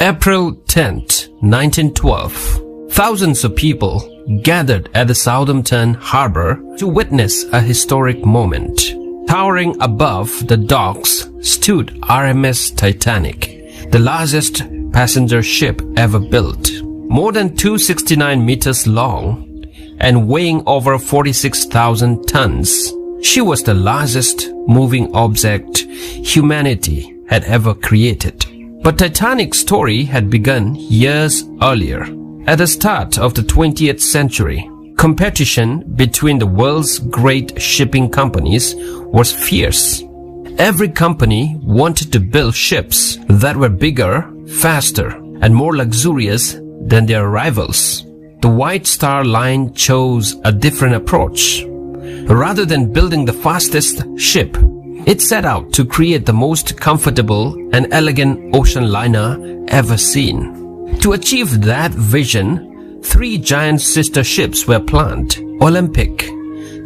April 10th, 1912. Thousands of people gathered at the Southampton harbor to witness a historic moment. Towering above the docks stood RMS Titanic, the largest passenger ship ever built. More than 269 meters long and weighing over 46,000 tons, she was the largest moving object humanity had ever created. But Titanic's story had begun years earlier. At the start of the 20th century, competition between the world's great shipping companies was fierce. Every company wanted to build ships that were bigger, faster, and more luxurious than their rivals. The White Star Line chose a different approach. Rather than building the fastest ship, it set out to create the most comfortable and elegant ocean liner ever seen. To achieve that vision, 3 giant sister ships were planned: Olympic,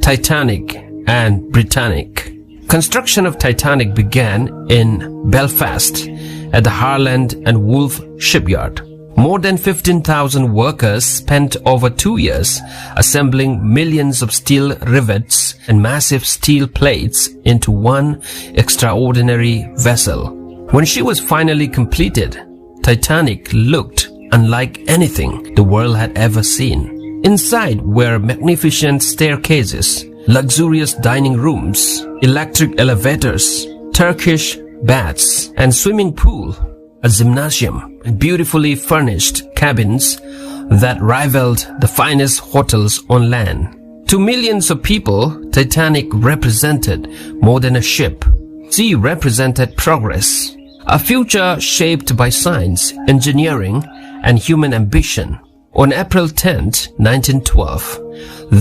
Titanic, and Britannic. Construction of Titanic began in Belfast at the Harland and Wolff shipyard. More than 15,000 workers spent over 2 years assembling millions of steel rivets and massive steel plates into one extraordinary vessel. When she was finally completed, Titanic looked unlike anything the world had ever seen. Inside were magnificent staircases, luxurious dining rooms, electric elevators, Turkish baths, and swimming pool, a gymnasium, and beautifully furnished cabins that rivaled the finest hotels on land. To millions of people, Titanic represented more than a ship. She represented progress, a future shaped by science, engineering, and human ambition. On April 10, 1912,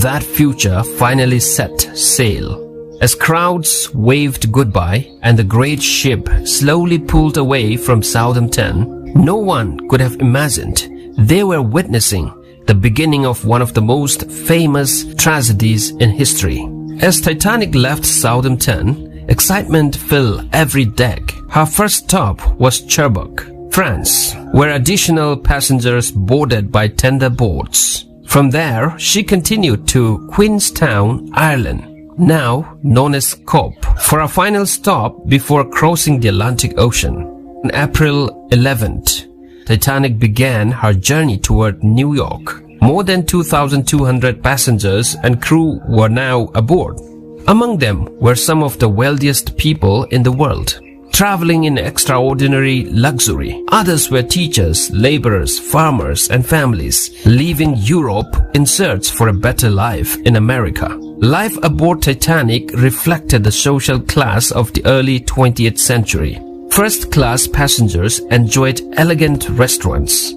that future finally set sail. As crowds waved goodbye and the great ship slowly pulled away from Southampton, no one could have imagined they were witnessing the beginning of one of the most famous tragedies in history. As Titanic left Southampton, excitement filled every deck. Her first stop was Cherbourg, France, where additional passengers boarded by tender boats. From there, she continued to Queenstown, Ireland, now known as Cope, for a final stop before crossing the Atlantic Ocean. On April 11th, Titanic began her journey toward New York. More than 2,200 passengers and crew were now aboard. Among them were some of the wealthiest people in the world, traveling in extraordinary luxury. Others were teachers, laborers, farmers, and families, leaving Europe in search for a better life in America. Life aboard Titanic reflected the social class of the early 20th century. First-class passengers enjoyed elegant restaurants,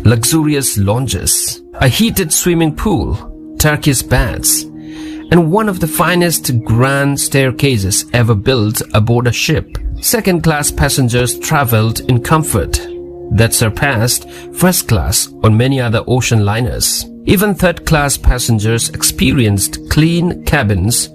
luxurious lounges, a heated swimming pool, Turkish baths, and one of the finest grand staircases ever built aboard a ship. Second-class passengers traveled in comfort that surpassed first class on many other ocean liners. Even third-class passengers experienced clean cabins,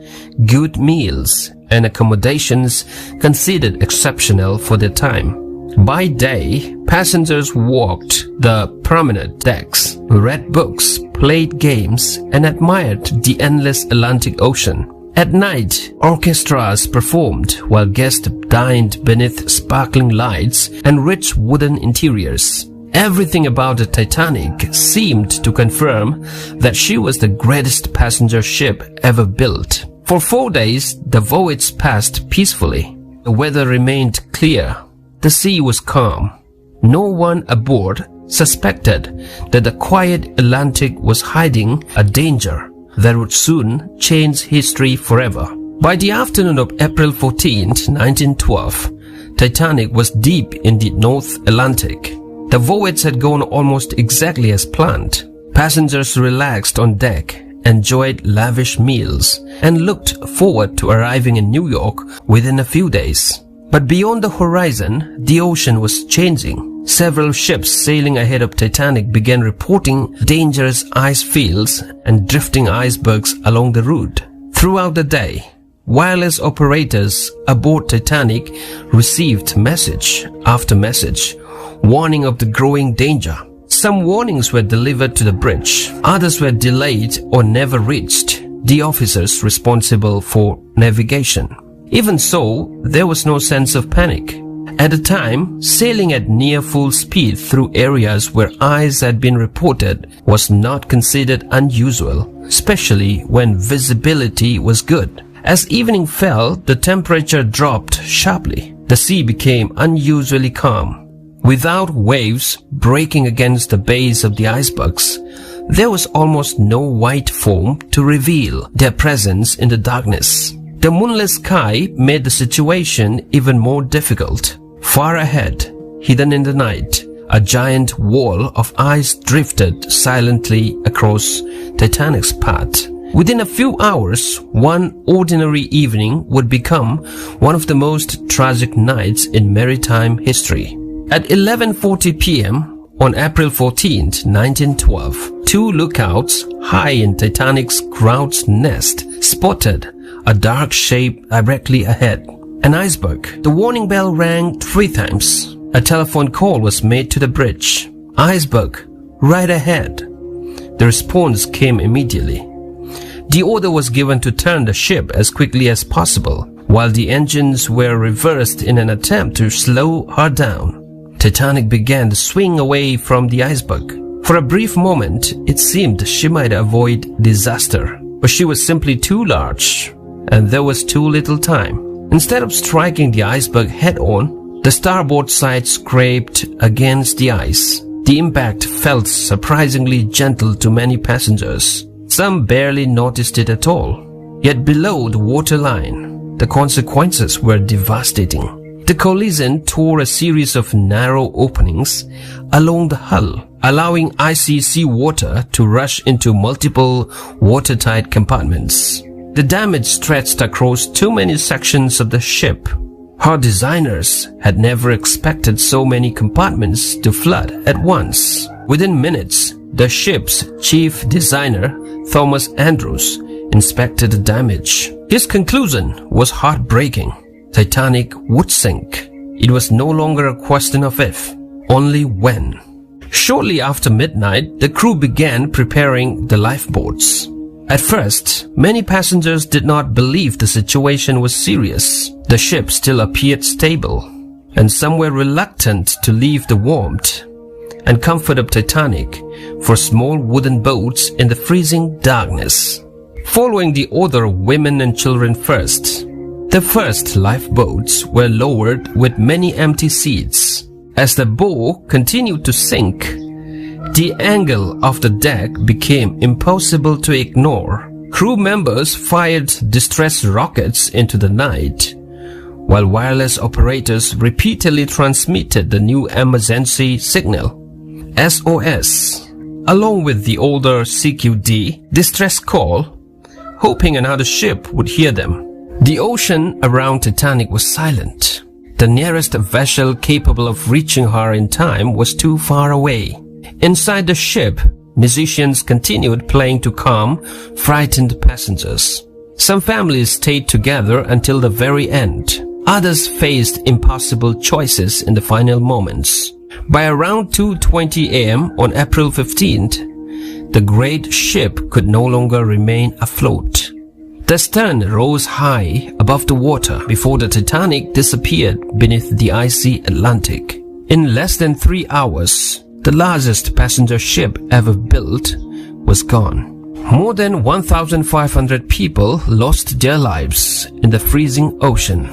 good meals, and accommodations considered exceptional for their time. By day, passengers walked the promenade decks, read books, played games, and admired the endless Atlantic Ocean. At night, orchestras performed while guests dined beneath sparkling lights and rich wooden interiors. Everything about the Titanic seemed to confirm that she was the greatest passenger ship ever built. For 4 days, the voyage passed peacefully. The weather remained clear. The sea was calm. No one aboard suspected that the quiet Atlantic was hiding a danger that would soon change history forever. By the afternoon of April 14, 1912, Titanic was deep in the North Atlantic. The voyage had gone almost exactly as planned. Passengers relaxed on deck, enjoyed lavish meals, and looked forward to arriving in New York within a few days. But beyond the horizon, the ocean was changing. Several ships sailing ahead of Titanic began reporting dangerous ice fields and drifting icebergs along the route. Throughout the day, wireless operators aboard Titanic received message after message warning of the growing danger. Some warnings were delivered to the bridge, others were delayed or never reached the officers responsible for navigation. Even so, there was no sense of panic. At the time, sailing at near full speed through areas where ice had been reported was not considered unusual, especially when visibility was good. As evening fell, the temperature dropped sharply. The sea became unusually calm. Without waves breaking against the base of the icebergs, there was almost no white foam to reveal their presence in the darkness. The moonless sky made the situation even more difficult. Far ahead, hidden in the night, a giant wall of ice drifted silently across Titanic's path. Within a few hours, one ordinary evening would become one of the most tragic nights in maritime history. At 11:40 p.m. on April 14, 1912, two lookouts high in Titanic's crow's nest spotted a dark shape directly ahead. An iceberg. The warning bell rang 3 times. A telephone call was made to the bridge. Iceberg, right ahead. The response came immediately. The order was given to turn the ship as quickly as possible, while the engines were reversed in an attempt to slow her down. Titanic began to swing away from the iceberg. For a brief moment, it seemed she might avoid disaster, but she was simply too large, and there was too little time. Instead of striking the iceberg head-on, the starboard side scraped against the ice. The impact felt surprisingly gentle to many passengers. Some barely noticed it at all. Yet below the waterline, the consequences were devastating. The collision tore a series of narrow openings along the hull, allowing icy seawater to rush into multiple watertight compartments. The damage stretched across too many sections of the ship. Her designers had never expected so many compartments to flood at once. Within minutes, the ship's chief designer, Thomas Andrews, inspected the damage. His conclusion was heartbreaking. Titanic would sink. It was no longer a question of if, only when. Shortly after midnight, the crew began preparing the lifeboats. At first, many passengers did not believe the situation was serious. The ship still appeared stable, and some were reluctant to leave the warmth and comfort of Titanic for small wooden boats in the freezing darkness. Following the order of women and children first, the first lifeboats were lowered with many empty seats. As the boat continued to sink, the angle of the deck became impossible to ignore. Crew members fired distress rockets into the night, while wireless operators repeatedly transmitted the new emergency signal, SOS, along with the older CQD distress call, hoping another ship would hear them. The ocean around Titanic was silent. The nearest vessel capable of reaching her in time was too far away. Inside the ship, musicians continued playing to calm frightened passengers. Some families stayed together until the very end. Others faced impossible choices in the final moments. By around 2:20 a.m. on April 15th, the great ship could no longer remain afloat. The stern rose high above the water before the Titanic disappeared beneath the icy Atlantic. In less than 3 hours, the largest passenger ship ever built was gone. More than 1,500 people lost their lives in the freezing ocean,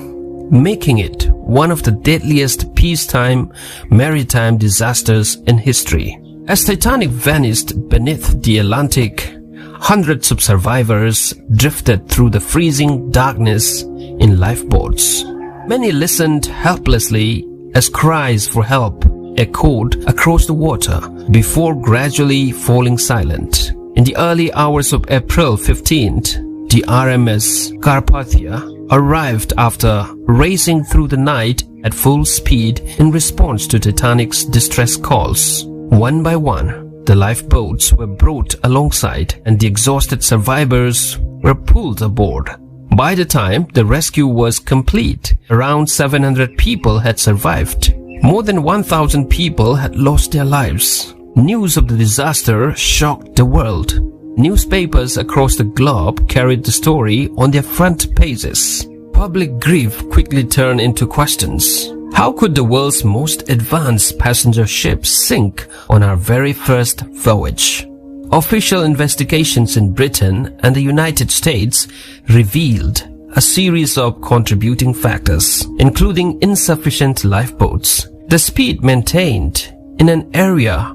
making it one of the deadliest peacetime maritime disasters in history. As Titanic vanished beneath the Atlantic, hundreds of survivors drifted through the freezing darkness in lifeboats. Many listened helplessly as cries for help echoed across the water before gradually falling silent. In the early hours of April 15th, the RMS Carpathia arrived after racing through the night at full speed in response to Titanic's distress calls. One by one, the lifeboats were brought alongside and the exhausted survivors were pulled aboard. By the time the rescue was complete, around 700 people had survived. More than 1,000 people had lost their lives. News of the disaster shocked the world. Newspapers across the globe carried the story on their front pages. Public grief quickly turned into questions. How could the world's most advanced passenger ship sink on our very first voyage? Official investigations in Britain and the United States revealed a series of contributing factors, including insufficient lifeboats, the speed maintained in an area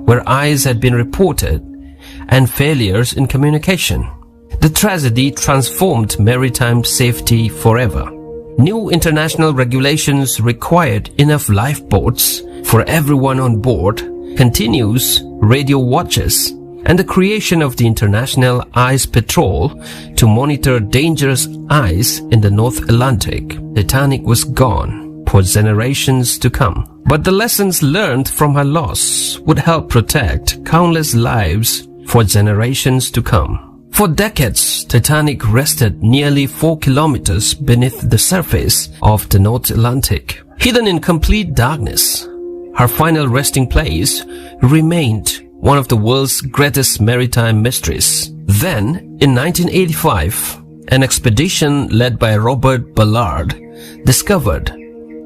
where ice had been reported, and failures in communication. The tragedy transformed maritime safety forever. New international regulations required enough lifeboats for everyone on board, continuous radio watches, and the creation of the International Ice Patrol to monitor dangerous ice in the North Atlantic. Titanic was gone for generations to come. But the lessons learned from her loss would help protect countless lives for generations to come. For decades, Titanic rested nearly 4 kilometers beneath the surface of the North Atlantic. Hidden in complete darkness, her final resting place remained one of the world's greatest maritime mysteries. Then, in 1985, an expedition led by Robert Ballard discovered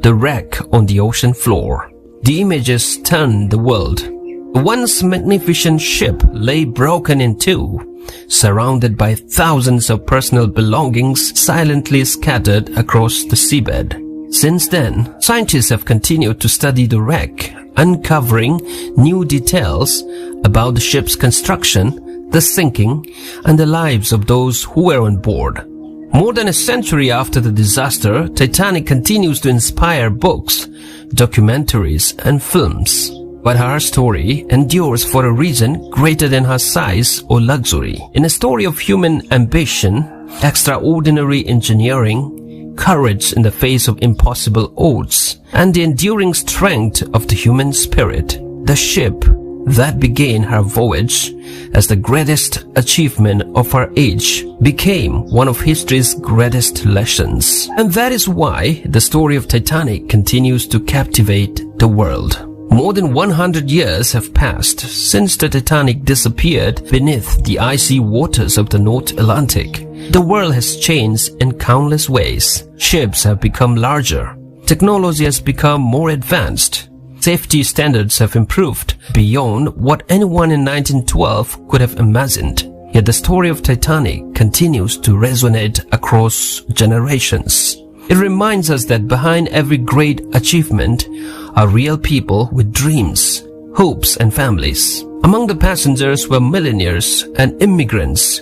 the wreck on the ocean floor. The images stunned the world. The once magnificent ship lay broken in two, surrounded by thousands of personal belongings silently scattered across the seabed. Since then, scientists have continued to study the wreck, uncovering new details about the ship's construction, the sinking, and the lives of those who were on board. More than a century after the disaster, Titanic continues to inspire books, documentaries, and films. But her story endures for a reason greater than her size or luxury. In a story of human ambition, extraordinary engineering, courage in the face of impossible odds, and the enduring strength of the human spirit, the ship that began her voyage as the greatest achievement of her age became one of history's greatest lessons. And that is why the story of Titanic continues to captivate the world. More than 100 years have passed since the Titanic disappeared beneath the icy waters of the North Atlantic. The world has changed in countless ways. Ships have become larger. Technology has become more advanced. Safety standards have improved beyond what anyone in 1912 could have imagined. Yet the story of Titanic continues to resonate across generations. It reminds us that behind every great achievement are real people with dreams, hopes, and families. Among the passengers were millionaires and immigrants,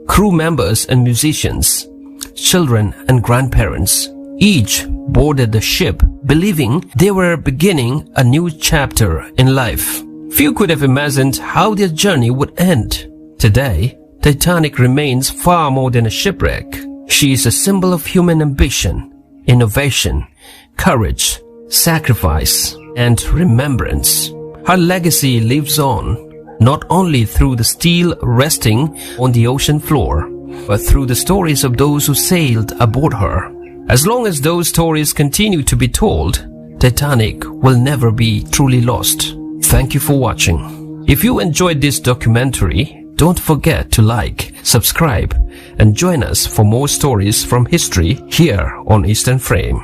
crew members and musicians, children and grandparents. Each boarded the ship believing they were beginning a new chapter in life. Few could have imagined how their journey would end. Today, Titanic remains far more than a shipwreck. She is a symbol of human ambition, innovation, courage, sacrifice, and remembrance. Her legacy lives on, not only through the steel resting on the ocean floor, but through the stories of those who sailed aboard her. As long as those stories continue to be told, Titanic will never be truly lost. Thank you for watching. If you enjoyed this documentary, don't forget to like, subscribe, and join us for more stories from history here on Eastern Frame.